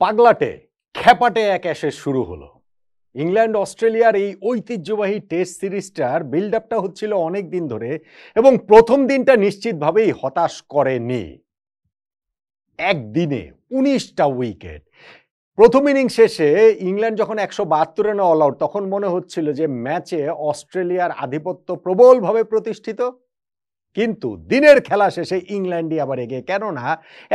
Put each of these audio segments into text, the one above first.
পাগলাটে খ্যাপাটে এক অ্যাশেজ শুরু হলো। ইংল্যান্ড অস্ট্রেলিয়ার এই ঐতিহ্যবাহী টেস্ট সিরিজটার বিল্ড আপটা হচ্ছিল অনেক দিন ধরে এবং প্রথম দিনটা নিশ্চিতভাবেই হতাশ করেনি। একদিনে ১৯টা উইকেট। প্রথম ইনিংস শেষে ইংল্যান্ড যখন ১৭২ রানে অল আউট, তখন মনে হচ্ছিল যে ম্যাচে অস্ট্রেলিয়ার আধিপত্য প্রবলভাবে প্রতিষ্ঠিত। কিন্তু দিনের খেলা শেষে ইংল্যান্ডই আবার এগিয়ে, কেননা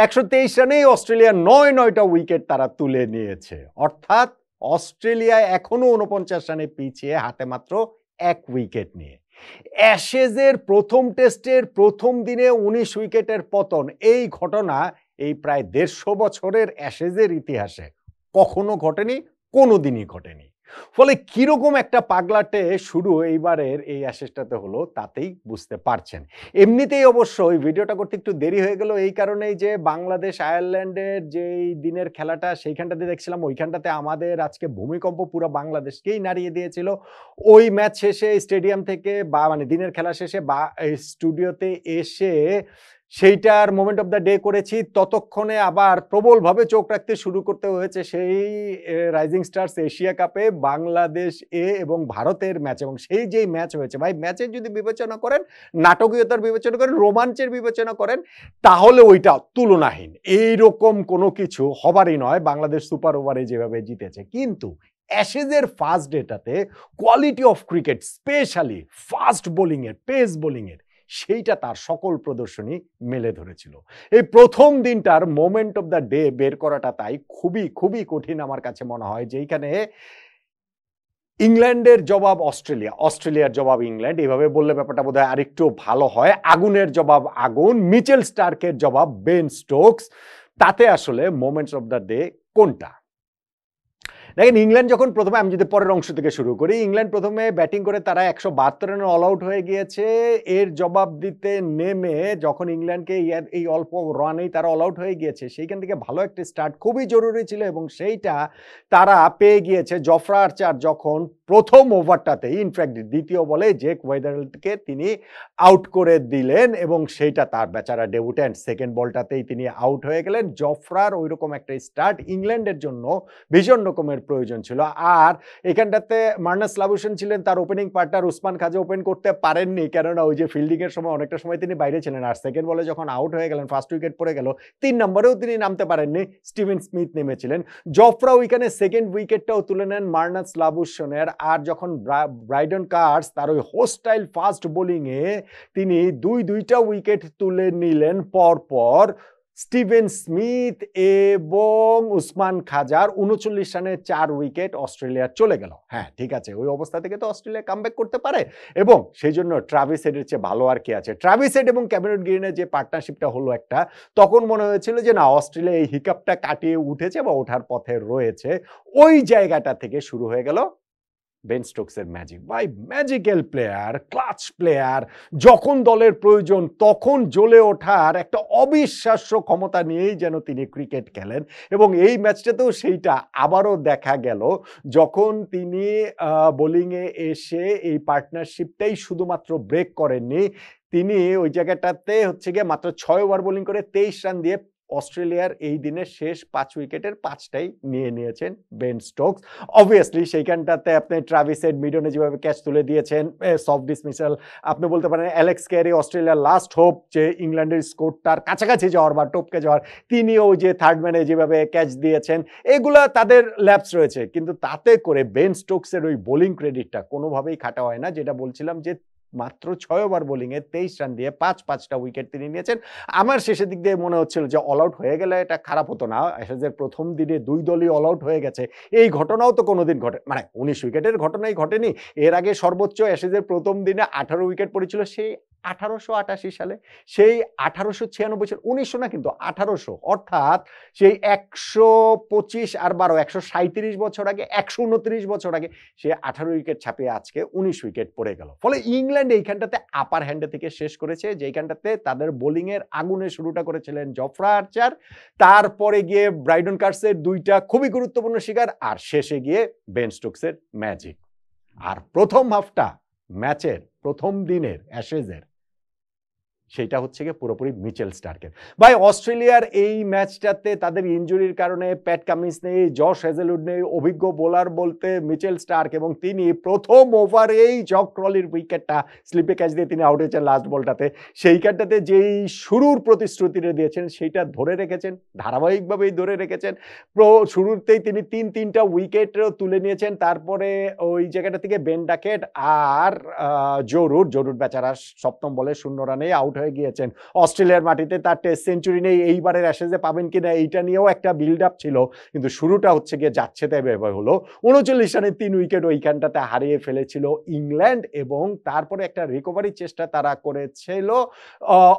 ১২৩ রানেই অস্ট্রেলিয়ার ৯টা উইকেট তারা তুলে নিয়েছে। অর্থাৎ অস্ট্রেলিয়া এখনো ৪৯ রানে পিছিয়ে, হাতে মাত্র ১ উইকেট নিয়ে। অ্যাশেজের প্রথম টেস্টের প্রথম দিনে ১৯ উইকেটের পতন, এই ঘটনা এই প্রায় ১৫০ বছরের অ্যাশেজের ইতিহাসে কখনো ঘটেনি, কোনোদিনই ঘটেনি। ফলে কিরকম একটা পাগলাটে শুরু এইবারের এই অ্যাশেজটাতে হলো তাতেই বুঝতে পারছেন। এমনিতেই অবশ্য ওই ভিডিওটা করতে একটু দেরি হয়ে গেল এই কারণেই যে বাংলাদেশ আয়ারল্যান্ডের যেই দিনের খেলাটা সেইখানটাতে দেখছিলাম, ওইখানটাতে আমাদের আজকে ভূমিকম্প পুরো বাংলাদেশকেই নাড়িয়ে দিয়েছিল। ওই ম্যাচ শেষে স্টেডিয়াম থেকে মানে দিনের খেলা শেষে স্টুডিওতে এসে সেইটার মোমেন্ট অফ দ্য ডে করেছি। ততক্ষণে আবার প্রবলভাবে চোখ রাখতে শুরু করতে হয়েছে সেই রাইজিং স্টার্স এশিয়া কাপে বাংলাদেশ এবং ভারতের ম্যাচ, এবং সেই যেই ম্যাচ হয়েছে ভাই, ম্যাচের যদি বিবেচনা করেন, নাটকীয়তার বিবেচনা করেন, রোমাঞ্চের বিবেচনা করেন, তাহলে ওইটা তুলনাহীন। এইরকম কোনো কিছু হবারই নয় বাংলাদেশ সুপার ওভারে যেভাবে জিতেছে। কিন্তু অ্যাশেজের ফার্স্ট ডেটাতে quality of cricket, specially fast বোলিংয়ের, পেস বোলিংয়ের, সেইটা তার সকল প্রদর্শনী মেলে ধরেছিল। এই প্রথম দিনটার মোমেন্ট অফ দ্য ডে বের করাটা তাই খুবই খুবই কঠিন আমার কাছে মনে হয়, যেখানে ইংল্যান্ডের জবাব অস্ট্রেলিয়া, অস্ট্রেলিয়ার জবাব ইংল্যান্ড, এইভাবে বললে ব্যাপারটা বোধহয় আরেকটু ভালো হয়। আগুনের জবাব আগুন, মিচেল স্টার্কের জবাব বেন স্টোকস। তাতে আসলে মোমেন্টস অফ দ্য ডে কোনটা? দেখেন, ইংল্যান্ড যখন প্রথমে, আমি যদি পরের অংশ থেকে শুরু করি, ইংল্যান্ড প্রথমে ব্যাটিং করে তারা ১৭২ রানে অল আউট হয়ে গিয়েছে। এর জবাব দিতে নেমে যখন ইংল্যান্ডকে এই অল্প রানেই তারা অল আউট হয়ে গিয়েছে, সেইখান থেকে ভালো একটা স্টার্ট খুবই জরুরি ছিল, এবং সেইটা তারা পেয়ে গিয়েছে। জফরা আর্চার যখন প্রথম ওভারটাতেই, ইনফ্যাক্ট দ্বিতীয় বলে জেক ওয়েদারকে তিনি আউট করে দিলেন, এবং সেইটা তার বেচারা ডেবুট্যান্ট, সেকেন্ড বলটাতেই তিনি আউট হয়ে গেলেন। জফরার ওইরকম একটা স্টার্ট ইংল্যান্ডের জন্য ভীষণ রকমের প্রয়োজন ছিল। আর এখানটাতে মার্নাস লাবুশন ছিলেন, তার ওপেনিং পার্টনার উসমান খাজা ওপেন করতে পারেননি, কেননা ওই যে ফিল্ডিং এর সময় অনেকটা সময় তিনি বাইরে ছিলেন। আর সেকেন্ড বলে যখন আউট হয়ে গেলেন, ফার্স্ট উইকেট পড়ে গেল, ৩ নম্বরেও তিনি নামতে পারেননি, স্টিভেন স্মিথ নেমেছিলেন। জফরা ওইখানে সেকেন্ড উইকেটটাও তুলে নেন মার্নাস লাবুশনের। আর যখন ব্রাইডন কার্স তার ওই হোস্টাইল ফাস্ট বোলিং এ তিনি দুইটা উইকেট তুলে নিলেন পরপর, স্টিভেন স্মিথ এবং উসমান খাজার ৩৯ রানে ৪ উইকেট অস্ট্রেলিয়া চলে গেল। হ্যাঁ, ঠিক আছে, ওই অবস্থা থেকে তো অস্ট্রেলিয়া কামব্যাক করতে পারে, এবং সেই জন্য ট্রাভিস হেডের চেয়ে ভালো আর কি আছে। ট্রাভিস হেড এবং ক্যামেরন গ্রিনের যে পার্টনারশিপটা হলো একটা, তখন মনে হয়েছিল যে না, অস্ট্রেলিয়া এই হিকাপটা কাটিয়ে উঠেছে বা ওঠার পথে রয়েছে। ওই জায়গাটা থেকে শুরু হয়ে গেল বেন স্টোকসের ম্যাজিক। ভাই, ম্যাজিক্যাল প্লেয়ার, ক্লাচ প্লেয়ার, যখন দলের প্রয়োজন তখন জ্বলে ওঠার একটা অবিশ্বাস্য ক্ষমতা নিয়েই যেন তিনি ক্রিকেট খেলেন, এবং এই ম্যাচটাতেও সেইটা আবারও দেখা গেল, যখন তিনি বোলিংয়ে এসে এই পার্টনারশিপটাই শুধুমাত্র ব্রেক করেননি, তিনি ওই জায়গাটাতে হচ্ছে গিয়ে মাত্র ৬ ওভার বোলিং করে ২৩ রান দিয়ে অস্ট্রেলিয়ার এই দিনের শেষ ৫ উইকেটের ৫টাই নিয়ে নিয়েছেন বেন স্টোকস। অবভিয়াসলি সেইখানটাতে আপনি ট্রাভিস হেড মিডনে যেভাবে ক্যাচ তুলে দিয়েছেন, সফট ডিসমিসাল, আপনি বলতে পারেন অ্যালেক্স ক্যারি, অস্ট্রেলিয়ার লাস্ট হোপ, যে ইংল্যান্ডের স্কোরটার কাছাকাছি যাওয়ার বা টপকে যাওয়ার, তিনিও যে থার্ড ম্যানে যেভাবে ক্যাচ দিয়েছেন, এগুলা তাদের ল্যাপস রয়েছে। কিন্তু তাতে করে বেন স্টোকসের ওই বোলিং ক্রেডিটটা কোনোভাবেই খাটা হয় না। যেটা বলছিলাম যে মাত্র ৬ ওভার বোলিংয়ে ২৩ রান দিয়ে ৫টা উইকেট তিনি নিয়েছেন। আমার শেষের দিক দিয়ে মনে হচ্ছিল যে অল আউট হয়ে গেলে এটা খারাপ হতো না। অ্যাশেজের প্রথম দিনে ২ দলই অল আউট হয়ে গেছে, এই ঘটনাও তো কোনোদিন ঘটে, মানে ১৯ উইকেটের ঘটনাই ঘটেনি। এর আগে সর্বোচ্চ অ্যাশেজের প্রথম দিনে ১৮ উইকেট পড়েছিল সেই ১৮৮৮ সালে, সেই ১৮৯৬ সাল, ১৯০০ না কিন্তু ১৮০০, অর্থাৎ সেই ১২৫ আর ১২, ১৩৭ বছর আগে, ১২৯ বছর আগে সে ১৮ উইকেট ছাপিয়ে আজকে ১৯ উইকেট পড়ে গেল। ফলে ইংল্যান্ড এইখানটাতে আপার হ্যান্ডে থেকে শেষ করেছে, যেখানটাতে তাদের বোলিং এর আগুনে শুরুটা করেছিলেন জফরা আর্চার, তারপরে গিয়ে ব্রাইডন কার্সের ২টা খুবই গুরুত্বপূর্ণ শিকার, আর শেষে গিয়ে বেন স্টোকসের ম্যাজিক। আর প্রথম হাফটা ম্যাচের প্রথম দিনের অ্যাশেজের সেটা হচ্ছে গিয়ে পুরোপুরি মিচেল স্টার্কের। ভাই অস্ট্রেলিয়ার এই ম্যাচটাতে তাদের ইনজুরির কারণে প্যাট কামিন্স নেই, জশ হ্যাজেলউড নেই, অভিজ্ঞ বোলার বলতে মিচেল স্টার্ক, এবং তিনি প্রথম ওভারেই জক ক্রলির উইকেটটা স্লিপে ক্যাচ দিয়ে তিনি আউট হয়েছেন লাস্ট বলটাতে। সেইখানটাতে যেই শুরুর প্রতিশ্রুতিটা দিয়েছেন সেইটা ধরে রেখেছেন, ধারাবাহিকভাবেই ধরে রেখেছেন। শুরুতেই তিনি তিনটা উইকেট তুলে নিয়েছেন। তারপরে ওই জায়গাটা থেকে বেন ডাকেট আর জরুর বেচারা সপ্তম বলে 0 রানে আউট হয়ে গিয়েছেন। অস্ট্রেলিয়ার মাটিতে তার টেস্ট সেঞ্চুরি নেই, এইবারের অ্যাশেজে পাবেন কিনা এইটা নিয়েও একটা বিল্ড আপ ছিল, কিন্তু শুরুটা হচ্ছে গিয়ে যাচ্ছে তাই ব্যবহার হলো। 39 রানে 3 উইকেট ওইখানটাতে হারিয়ে ফেলেছিল ইংল্যান্ড, এবং তারপরে একটা রিকভারি চেষ্টা তারা করেছিল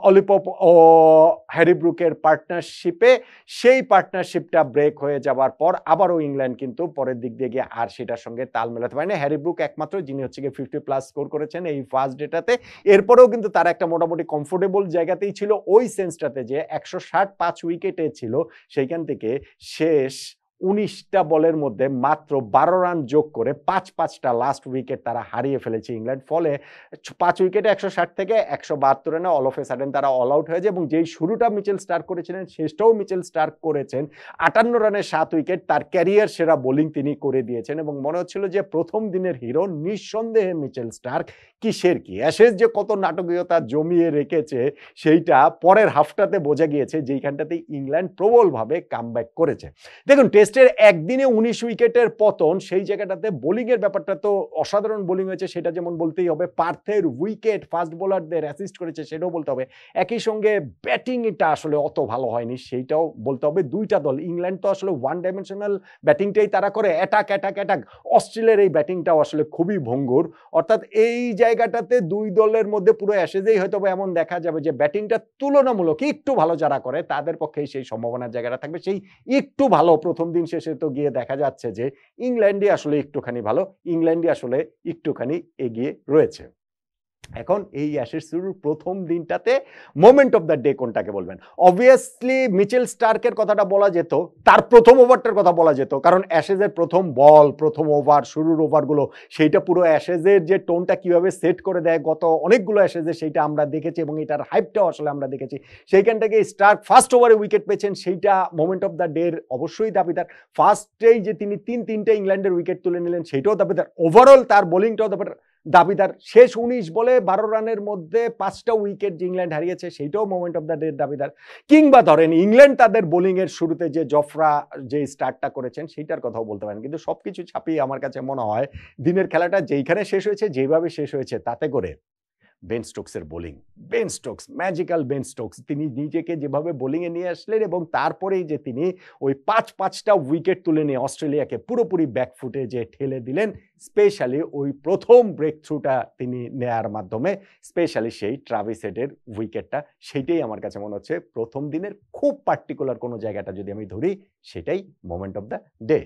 অলিপপ ও হ্যারি ব্রুকের পার্টনারশিপে। সেই পার্টনারশিপটা ব্রেক হয়ে যাওয়ার পর আবারও ইংল্যান্ড কিন্তু পরের দিক দিয়ে গিয়ে আর সেটার সঙ্গে তাল মেলাতে পারেনি। হ্যারি ব্রুক একমাত্র যিনি হচ্ছে গিয়ে 50+ স্কোর করেছেন এই ফার্স্ট ডেটাতে। এরপরেও কিন্তু তারা একটা মোটামুটি কমফোর্টেবল জায়গাতেই ছিল, ওই সেন্সটাতে যে 165 উইকেটে ছিল, সেইখান থেকে শেষ 19টা বলের মধ্যে মাত্র 12 রান যোগ করে 5টা লাস্ট উইকেট তারা হারিয়ে ফেলেছে ইংল্যান্ড। ফলে 5 উইকেটে 160 থেকে 172 রানে অল অফ এ সাডেন তারা অল আউট হয়ে যায়, এবং যেই শুরুটা মিচেল স্টার্ক করেছিলেন শেষটাও মিচেল স্টার্ক করেছেন। 58 রানে 7 উইকেট, তার ক্যারিয়ার সেরা বোলিং তিনি করে দিয়েছেন, এবং মনে হচ্ছিল যে প্রথম দিনের হিরো নিঃসন্দেহে মিচেল স্টার্ক। কিসের কি অ্যাশেজ যে কত নাটকীয়তা জমিয়ে রেখেছে সেইটা পরের হাফটাতে বোঝা গিয়েছে, যেইখানটাতে ইংল্যান্ড প্রবলভাবে কামব্যাক করেছে। দেখুন টেস্টের একদিনে 19 উইকেটের পতন, সেই জায়গাটাতে বোলিং এর ব্যাপারটা তো অসাধারণ বোলিং হয়েছে, সেটা যেমন বলতেই হবে। পার্থের উইকেট ফাস্ট বোলারদের অ্যাসিস্ট করেছে সেটাও বলতে হবে। একই সঙ্গে ব্যাটিংটা আসলে অত ভালো হয়নি সেইটাও বলতে হবে। দুইটা দল, ইংল্যান্ড তো আসলে ওয়ান ডাইমেনশনাল ব্যাটিংটাই তারা করে, অ্যাটাক। অস্ট্রেলিয়ার এই ব্যাটিংটাও আসলে খুবই ভঙ্গুর। অর্থাৎ এই জায়গাটাতে দুই দলের মধ্যে পুরো অ্যাশেজেই হয়তো এমন দেখা যাবে যে ব্যাটিংটা তুলনামূলক একটু ভালো যারা করে তাদের পক্ষেই সেই সম্ভাবনার জায়গাটা থাকবে। সেই একটু ভালো প্রথম দিন শেষে তো গিয়ে দেখা যাচ্ছে যে ইংল্যান্ডই আসলে একটুখানি ভালো, ইংল্যান্ডই আসলে একটুখানি এগিয়ে রয়েছে। এখন এই অ্যাশেজ শুরুর প্রথম দিনটাতে মোমেন্ট অফ দ্য ডে কোনটাকে বলবেন? অবভিয়াসলি মিচেল স্টার্কের কথাটা বলা যেত, তার প্রথম ওভারটার কথা বলা যেত, কারণ অ্যাশেজের প্রথম বল, প্রথম ওভার, শুরুর ওভারগুলো সেইটা পুরো অ্যাশেজের যে টোনটা কিভাবে সেট করে দেয় গত অনেকগুলো অ্যাশেজে সেইটা আমরা দেখেছি, এবং এটার হাইপটাও আসলে আমরা দেখেছি। সেইখান থেকে স্টার্ক ফার্স্ট ওভারে উইকেট পেয়েছেন, সেইটা মোমেন্ট অফ দ্য ডে অবশ্যই দাবিদার। ফার্স্টেই যে তিনি তিনটা ইংল্যান্ডের উইকেট তুলে নিলেন সেইটাও দাবিদার। ওভারঅল তার বোলিংটাও দাবিদার। শেষ 19 বলে 12 রানের মধ্যে 5টা উইকেট যে ইংল্যান্ড হারিয়েছে সেইটাও মোমেন্ট অফ দ্য ডে দাবিদার। কিংবা ধরেন ইংল্যান্ড তাদের বোলিং এর শুরুতে যে জফরা যে স্টার্টটা করেছেন সেইটার কথাও বলতে পারেন। কিন্তু সবকিছু ছাপিয়ে আমার কাছে মনে হয় দিনের খেলাটা যেইখানে শেষ হয়েছে, যেভাবে শেষ হয়েছে, তাতে করে বেন স্টোকসের bowling, Ben Stokes, magical Ben Stokes, তিনি নিজেকে যেভাবে বোলিংয়ে নিয়ে আসলেন, এবং তারপরেই যে তিনি ওই 5টা উইকেট তুলে নিয়ে অস্ট্রেলিয়াকে পুরোপুরি ব্যাকফুটে যে ঠেলে দিলেন, স্পেশালি ওই প্রথম ব্রেক থ্রুটা তিনি নেয়ার মাধ্যমে, স্পেশালি সেই ট্রাভিস হেডের উইকেটটা, সেইটাই আমার কাছে মনে হচ্ছে প্রথম দিনের খুব পার্টিকুলার কোনো জায়গাটা যদি আমি ধরি, সেটাই মোমেন্ট অফ দ্য ডে।